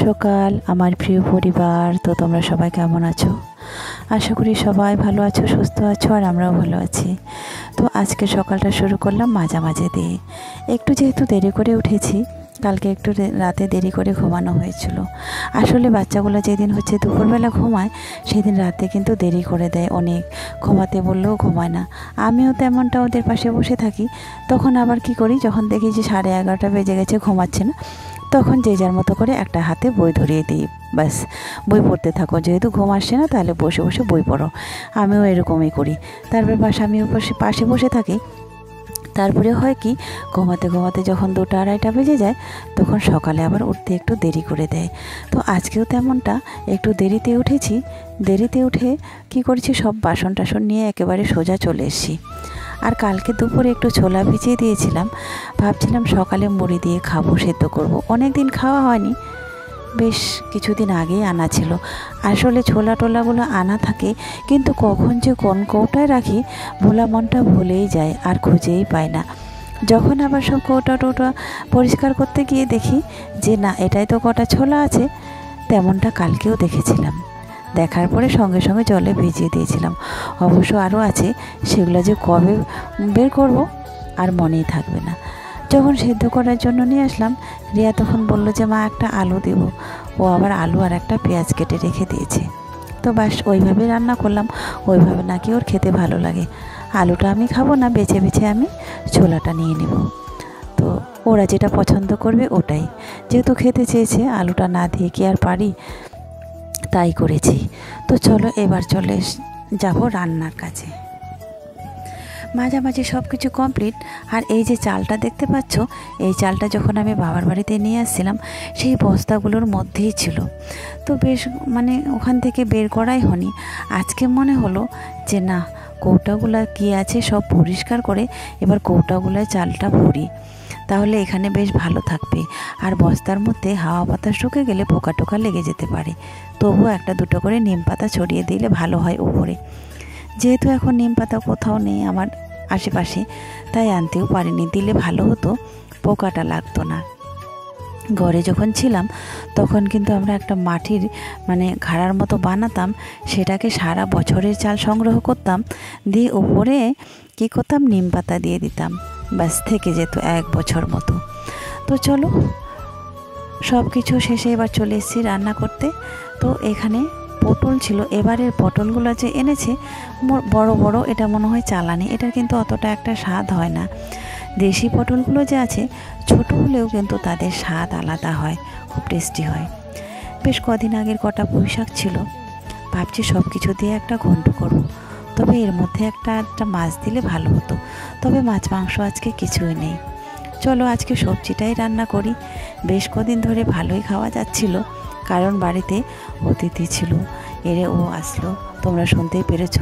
সকাল আমার প্রিয় পরিবার। তো তোমরা সবাই কেমন আছো? আশা করি সবাই ভালো আছো, সুস্থ আছো, আর আমরাও ভালো আছি। তো আজকে সকালটা শুরু করলাম মাঝামাঝি দিয়ে। একটু যেহেতু দেরি করে উঠেছি, কালকে একটু রাতে দেরি করে ঘুমানো হয়েছিল। আসলে বাচ্চাগুলো যেদিন হচ্ছে দুপুরবেলা ঘুমায়, সেদিন রাতে কিন্তু দেরি করে দেয় অনেক, ঘুমাতে বললেও ঘুমায় না। আমিও তেমনটা ওদের পাশে বসে থাকি। তখন আবার কি করি, যখন দেখি যে 11:30 বেজে গেছে, ঘুমাচ্ছে না, তখন যে যার মতো করে একটা হাতে বই ধরিয়ে দিই। ব্যাস, বই পড়তে থাকো, যেহেতু ঘুম আসছে না তাহলে বসে বসে বই পড়ো। আমিও এরকমই করি। তারপর আমিও পাশে বসে থাকি। তারপরে হয় কি, ঘুমাতে ঘুমাতে যখন 2টা-2:30 বেজে যায়, তখন সকালে আবার উঠতে একটু দেরি করে দেয়। তো আজকেও তেমনটা, একটু দেরিতে উঠেছি। দেরিতে উঠে কি করেছি, সব বাসন টাসন নিয়ে একেবারে সোজা চলে এসেছি। আর কালকে দুপুরে একটু ছোলা ভিজিয়ে দিয়েছিলাম, ভাবছিলাম সকালে মুড়ি দিয়ে খাবো, সেদ্ধ করব। অনেক দিন খাওয়া হয়নি, বেশ কিছুদিন আগেই আনা ছিল। আসলে ছোলা টোলাগুলো আনা থাকে, কিন্তু কখন যে কোন কৌটায় রাখি ভোলা মনটা ভুলেই যায়, আর খুঁজেই পায় না। যখন আবার সব কৌটা টোটা পরিষ্কার করতে গিয়ে দেখি যে না, এটাই তো কটা ছোলা আছে। তেমনটা কালকেও দেখেছিলাম। দেখার পরে সঙ্গে সঙ্গে জলে ভিজিয়ে দিয়েছিলাম। অবশ্য আরও আছে, সেগুলো যে কবে বের করব আর মনেই থাকবে না। যখন সেদ্ধ করার জন্য নিয়ে আসলাম, রিয়া তখন বলল যে মা, একটা আলু দেব। ও আবার আলু আর একটা পেঁয়াজ কেটে রেখে দিয়েছে। তো বাস ওইভাবে রান্না করলাম। ওইভাবে নাকি ওর খেতে ভালো লাগে। আলুটা আমি খাবো না, বেছে বেছে আমি ছোলাটা নিয়ে নেব। তো ওরা যেটা পছন্দ করবে ওটাই, যেহেতু খেতে চেয়েছে, আলুটা না দিয়ে কি আর পারি, তাই করেছি। তো চলো এবার চলে যাব রান্নার কাছে। মাঝামাঝি সব কিছু কমপ্লিট। আর এই যে চালটা দেখতে পাচ্ছ, এই চালটা যখন আমি বাবার বাড়িতে নিয়ে আসছিলাম, সেই বস্তাগুলোর মধ্যেই ছিল। তো বেশ ওখান থেকে বের করাই হয়নি। আজকে মনে হলো যে না, কৌটাগুলো কি আছে সব পরিষ্কার করে এবার কৌটাগুলোয় চালটা ভরি, তাহলে এখানে বেশ ভালো থাকবে। আর বস্তার মধ্যে হাওয়া বাতাস ঢুকে গেলে পোকা টোকা লেগে যেতে পারে। তবুও 1-2 করে নিম পাতা ছড়িয়ে দিলে ভালো হয় উপরে। যেহেতু এখন নিম পাতা কোথাও নেই আমার আশেপাশে, তাই আনতেও পারিনি। দিলে ভালো হতো, পোকাটা লাগতো না। ঘরে যখন ছিলাম তখন কিন্তু আমরা একটা মাটির ঘাড়ার মতো বানাতাম, সেটাকে সারা বছরের চাল সংগ্রহ করতাম, দিয়ে উপরে কী করতাম, নিম পাতা দিয়ে দিতাম, ব্যাস থেকে যেত 1 বছর মতো। তো চলো, সব কিছু শেষে এবার চলে এসেছি রান্না করতে। তো এখানে পটল ছিল। এবারের পটলগুলো যে এনেছে বড় বড়, এটা মনে হয় চালানি। এটার কিন্তু অতটা একটা স্বাদ হয় না। দেশি পটলগুলো যে আছে, ছোট হলেও কিন্তু তাদের স্বাদ আলাদা হয়, খুব টেস্টি হয়। বেশ কদিন আগের কটা পুঁই শাক ছিল, ভাবছি সব কিছু দিয়ে একটা ঘন্ট করব। তবে এর মধ্যে একটা মাছ দিলে ভালো হতো, তবে মাছ মাংস আজকে কিছুই নেই। চলো আজকে সবজিটাই রান্না করি। বেশ কদিন ধরে ভালোই খাওয়া যাচ্ছিল, কারণ বাড়িতে অতিথি ছিল, এরে ও আসলো। তোমরা শুনতেই পেরেছ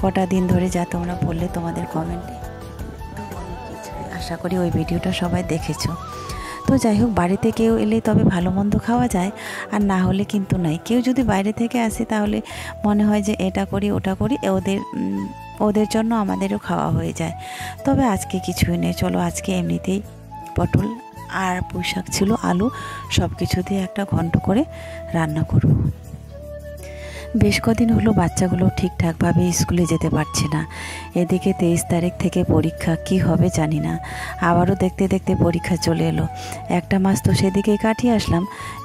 কটা দিন ধরে, যা তোমরা বললে তোমাদের কমেন্টে, অনেক কিছু। আশা করি ওই ভিডিওটা সবাই দেখেছো। তো যাই হোক, বাড়িতে কেউ এলে তবে ভালো মন্দ খাওয়া যায়, আর না হলে কিন্তু নাই। কেউ যদি বাইরে থেকে আসে তাহলে মনে হয় যে এটা করি ওটা করি, ওদের জন্য আমাদেরও খাওয়া হয়ে যায়। তবে আজকে কিছুই নেই। চলো আজকে এমনিতেই পটল আর পুঁই শাক ছিল, আলু, সব কিছু দিয়ে একটা ঘন্ট করে রান্না করব। বেশ কদিন হলো বাচ্চাগুলো ঠিকঠাকভাবে স্কুলে যেতে পারছে না। এদিকে 23 তারিখ থেকে পরীক্ষা, কি হবে জানি না। আবারও দেখতে দেখতে পরীক্ষা চলে এলো। একটা মাস তো সেদিকেই কাটিয়ে আসলাম,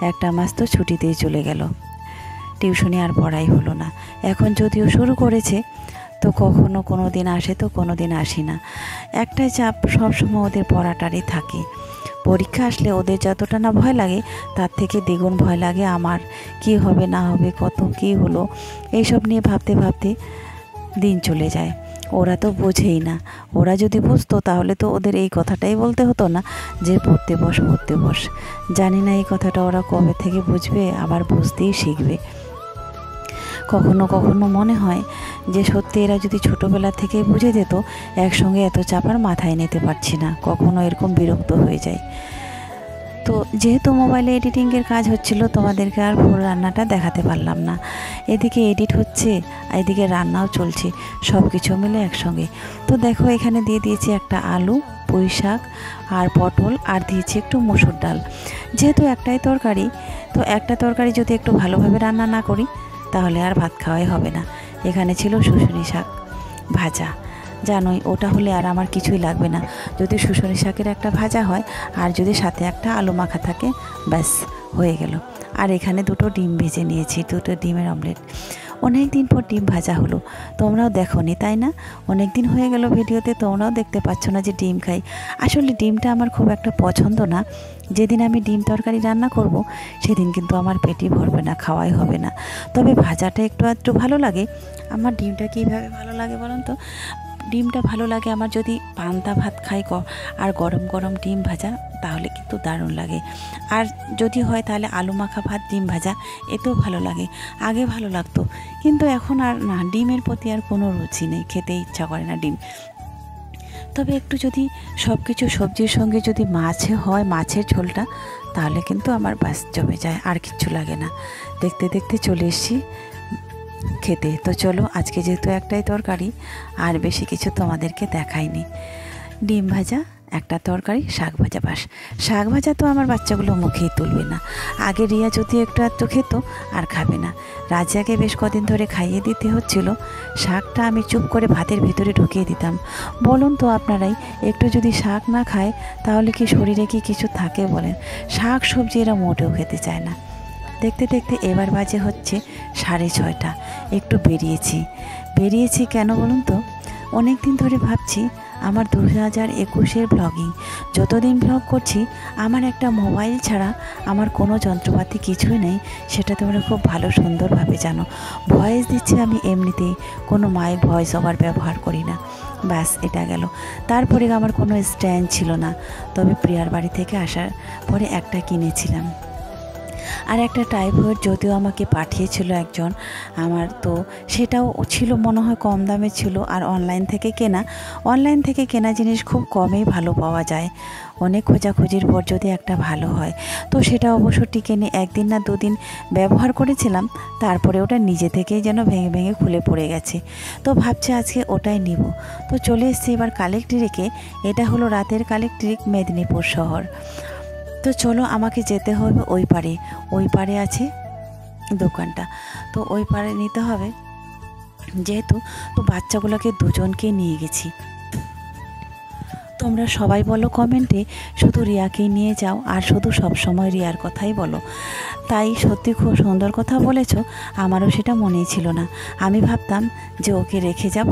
একটা মাস তো ছুটিতেই চলে গেল। টিউশনি আর পড়াই হলো না। এখন যদিও শুরু করেছে, তো কখনো কোনো দিন আসে, তো কোনো দিন আসি না। একটাই চাপ, সবসময় ওদের পড়াটারই থাকে। পরীক্ষা আসলে ওদের যতটা না ভয় লাগে, তার থেকে দ্বিগুণ ভয় লাগে আমার। কি হবে না হবে, কত কি হলো, এইসব নিয়ে ভাবতে ভাবতে দিন চলে যায়। ওরা তো বোঝেই না। ওরা যদি বুঝতো তাহলে তো ওদের এই কথাটাই বলতে হতো না যে পড়তে বস পড়তে বস। জানি না এই কথাটা ওরা কবে থেকে বুঝবে, আবার বুঝতেই শিখবে। কখনো কখনো মনে হয় যে সত্যি এরা যদি ছোটোবেলা থেকে বুঝে যেত, একসঙ্গে এত চাপার মাথায় নিতে পারছি না। কখনো এরকম বিরক্ত হয়ে যায়। তো যেহেতু মোবাইলে এডিটিংয়ের কাজ হচ্ছিল, তোমাদেরকে আর ফুল রান্নাটা দেখাতে পারলাম না। এদিকে এডিট হচ্ছে, এদিকে রান্নাও চলছে, সব কিছু মিলে একসঙ্গে। তো দেখো, এখানে দিয়ে দিয়েছি একটা আলু, পুঁই শাক আর পটল, আর দিয়েছি একটু মসুর ডাল। যেহেতু একটাই তরকারি, তো একটা তরকারি যদি একটু ভালোভাবে রান্না না করি তাহলে আর ভাত খাওয়াই হবে না। এখানে ছিল শুশুনি শাক ভাজা, জানোই ওটা হলে আর আমার কিছুই লাগবে না। যদি শুশুনি শাকের একটা ভাজা হয় আর যদি সাথে একটা আলু মাখা থাকে, ব্যাস হয়ে গেল। আর এখানে দুটো ডিম ভেজে নিয়েছি, দুটো ডিমের অমলেট। অনেক দিন পর ডিম ভাজা হলো, তোমরাও দেখোনি তাই না? অনেক দিন হয়ে গেল ভিডিওতে, তোমরাও দেখতে পাচ্ছ না যে ডিম খাই। আসলে ডিমটা আমার খুব একটা পছন্দ না। যেদিন আমি ডিম তরকারি রান্না করব সেদিন কিন্তু আমার পেটই ভরবে না, খাওয়াই হবে না। তবে ভাজাটা একটু একটু ভালো লাগে। আমার ডিমটা কীভাবে ভালো লাগে বলুন তো? ডিমটা ভালো লাগে আমার যদি পান্তা ভাত খাই আর গরম গরম ডিম ভাজা, তাহলে কিন্তু দারুণ লাগে। আর যদি হয় তাহলে আলু মাখা ভাত ডিম ভাজা, এতেও ভালো লাগে। আগে ভালো লাগতো, কিন্তু এখন আর না, ডিমের প্রতি আর কোনো রুচি নেই, খেতে ইচ্ছা করে না ডিম। তবে একটু যদি সব কিছু সবজির সঙ্গে যদি মাছে হয়, মাছের ঝোলটা, তাহলে কিন্তু আমার ব্যাস জমে যায়, আর কিচ্ছু লাগে না। দেখতে দেখতে চলে এসেছি খেতে। তো চলো, আজকে যেহেতু একটাই তরকারি আর বেশি কিছু তোমাদেরকে দেখাইনি। ডিম ভাজা, একটা তরকারি, শাক ভাজা, বাস। শাক ভাজা তো আমার বাচ্চাগুলো মুখেই তুলবে না। আগে রিয়া যদি একটু একটু খেত, আর খাবে না। রাজিয়াকে বেশ কদিন ধরে খাইয়ে দিতে হচ্ছিল। শাকটা আমি চুপ করে ভাতের ভিতরে ঢুকিয়ে দিতাম। বলুন তো আপনারাই, একটু যদি শাক না খায় তাহলে কি শরীরে কি কিছু থাকে বলেন? শাক সবজি এরা মোটেও খেতে চায় না। দেখতে দেখতে এবার বাজে হচ্ছে 6:30। একটু বেরিয়েছি কেন বলুন তো? অনেক দিন ধরে ভাবছি আমার 2021-এর ব্লগিং, যতদিন ব্লগ করছি আমার একটা মোবাইল ছাড়া আমার কোনো যন্ত্রপাতি কিছুই নেই, সেটা তোমরা খুব ভালো সুন্দরভাবে জানো। ভয়েস দিচ্ছি আমি এমনিতেই, কোনো মাইক ভয়েস ওভার ব্যবহার করি না। ব্যাস, এটা গেল। তারপরে আমার কোনো স্ট্যান্ড ছিল না, তবে প্রিয়ার বাড়ি থেকে আসার পরে একটা কিনেছিলাম। আর একটা টাইফয়েড যদিও আমাকে পাঠিয়েছিল একজন আমার, তো সেটাও ছিল মনে হয় কম দামে ছিল। আর অনলাইন থেকে কেনা জিনিস খুব কমেই ভালো পাওয়া যায়। অনেক খোঁজাখুঁজির পর যদি একটা ভালো হয়, তো সেটা অবশ্য টিকে নিয়ে 1 দিন না 2 দিন ব্যবহার করেছিলাম, তারপরে ওটা নিজে থেকেই যেন ভেঙে ভেঙে খুলে পড়ে গেছে। তো ভাবছি আজকে ওটাই নিব। তো চলে এসেছি এবার কালেক্ট্রিকে। এটা হলো রাতের কালেক্ট্রিক, মেদিনীপুর শহর। তো চলো, আমাকে যেতে হবে ওই পারে আছে দোকানটা, তো ওই পারে নিতে হবে যেহেতু। তো বাচ্চাগুলোকে দুজনকে নিয়ে গেছি। তোমরা সবাই বলো কমেন্টে শুধু রিয়াকেই নিয়ে যাও, আর শুধু সবসময় রিয়ার কথাই বলো। তাই সত্যি খুব সুন্দর কথা বলেছ, আমারও সেটা মনেই ছিল না। আমি ভাবতাম যে ওকে রেখে যাব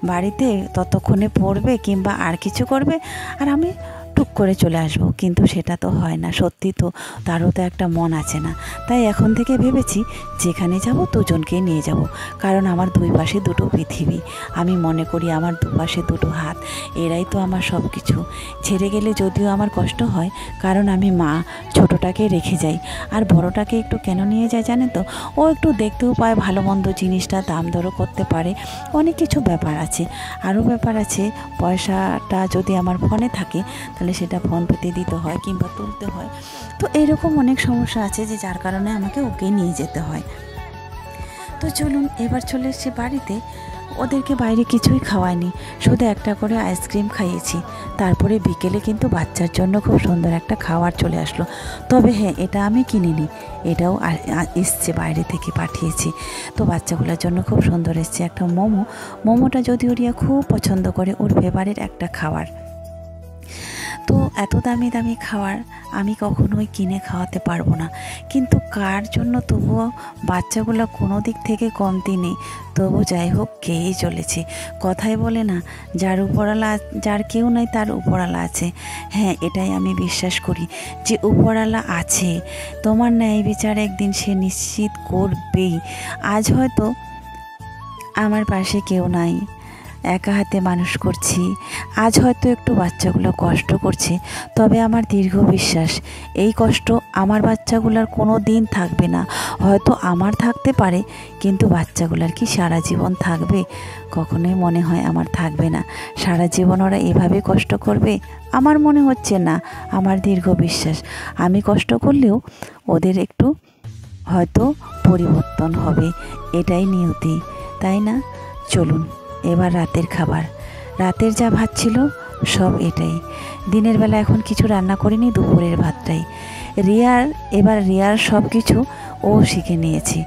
বাড়িতে, ততক্ষণে পড়বে কিংবা আর কিছু করবে, আর আমি টুক করে চলে আসব, কিন্তু সেটা তো হয় না। সত্যি তো, তারও তো একটা মন আছে না? তাই এখন থেকে ভেবেছি যেখানে যাব দুজনকেই নিয়ে যাব, কারণ আমার দুই পাশে দুটো পৃথিবী। আমি মনে করি আমার দুপাশে দুটো হাত, এরাই তো আমার সব কিছু। ছেড়ে গেলে যদিও আমার কষ্ট হয়, কারণ আমি মা, ছোটোটাকে রেখে যাই। আর বড়টাকে একটু কেন নিয়ে যায় জানেন তো? ও একটু দেখতেও পায়, ভালো মন্দ জিনিসটা দাম দরও করতে পারে, অনেক কিছু ব্যাপার আছে। আরও ব্যাপার আছে, পয়সাটা যদি আমার ফোনে থাকে তাহলে সেটা ফোন পেতে দিতে হয় কিংবা তুলতে হয়। তো এরকম অনেক সমস্যা আছে যে যার কারণে আমাকে ওকে নিয়ে যেতে হয়। তো চলুন, এবার চলে এসেছি বাড়িতে। ওদেরকে বাইরে কিছুই খাওয়াইনি, শুধু একটা করে আইসক্রিম খাইয়েছি। তারপরে বিকেলে কিন্তু বাচ্চার জন্য খুব সুন্দর একটা খাবার চলে আসলো। তবে হ্যাঁ, এটা আমি কিনিনি, এটাও এসছে বাইরে থেকে পাঠিয়েছি। তো বাচ্চাগুলোর জন্য খুব সুন্দর এসছে একটা মোমোটা যদিও রিয়া খুব পছন্দ করে, ওর ফেভারিট একটা খাবার। তো এত দামি দামি খাবার আমি কখনোই কিনে খাওয়াতে পারবো না, কিন্তু কার জন্য? তবুও বাচ্চাগুলো কোনো দিক থেকে কমতি নেই, তবু যাই হোক খেয়েই চলেছে। কথাই বলে না, যার কেউ নাই তার উপরওয়ালা আছে। হ্যাঁ, এটাই আমি বিশ্বাস করি যে উপরওয়ালা আছে, তোমার ন্যায় বিচার একদিন সে নিশ্চিত করবেই। আজ হয়তো আমার পাশে কেউ নাই, একা হাতে মানুষ করছি, আজ হয়তো একটু বাচ্চাগুলো কষ্ট করছে, তবে আমার দীর্ঘ বিশ্বাস এই কষ্ট আমার বাচ্চাগুলোর কোনো দিন থাকবে না। হয়তো আমার থাকতে পারে, কিন্তু বাচ্চাগুলোর কি সারা জীবন থাকবে? কখনোই মনে হয় আমার থাকবে না। সারা জীবন ওরা এভাবে কষ্ট করবে? আমার মনে হচ্ছে না। আমার দীর্ঘ বিশ্বাস আমি কষ্ট করলেও ওদের একটু হয়তো পরিবর্তন হবে, এটাই নিয়তি, তাই না? চলুন, এবার রাতের খাবার। রাতের যা ভাত ছিল সব এটাই। দিনের বেলা এখন কিছু রান্না করিনি, দুপুরের ভাতটাই। রিয়ার সব কিছু ও শিখে নিয়েছে।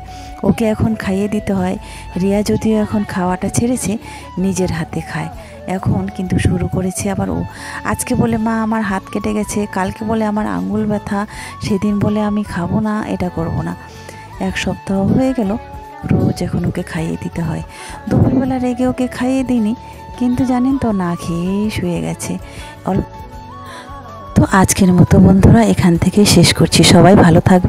ওকে এখন খাইয়ে দিতে হয়। রিয়া যদিও এখন খাওয়াটা ছেড়েছে, নিজের হাতে খায়। এখন কিন্তু শুরু করেছে আবার ও। আজকে বলে মা আমার হাত কেটে গেছে, কালকে বলে আমার আঙুল ব্যথা, সেদিন বলে আমি খাবো না, এটা করব না। 1 সপ্তাহ হয়ে গেল, রোজ এখন ওকে খাইয়ে দিতে হয়। দুপুরবেলা রেগে ওকে খাইয়ে দিইনি, কিন্তু জানেন তো না খেয়েই শুয়ে গেছে। তো আজকের মতো বন্ধুরা এখান থেকে শেষ করছি। সবাই ভালো থাকবে।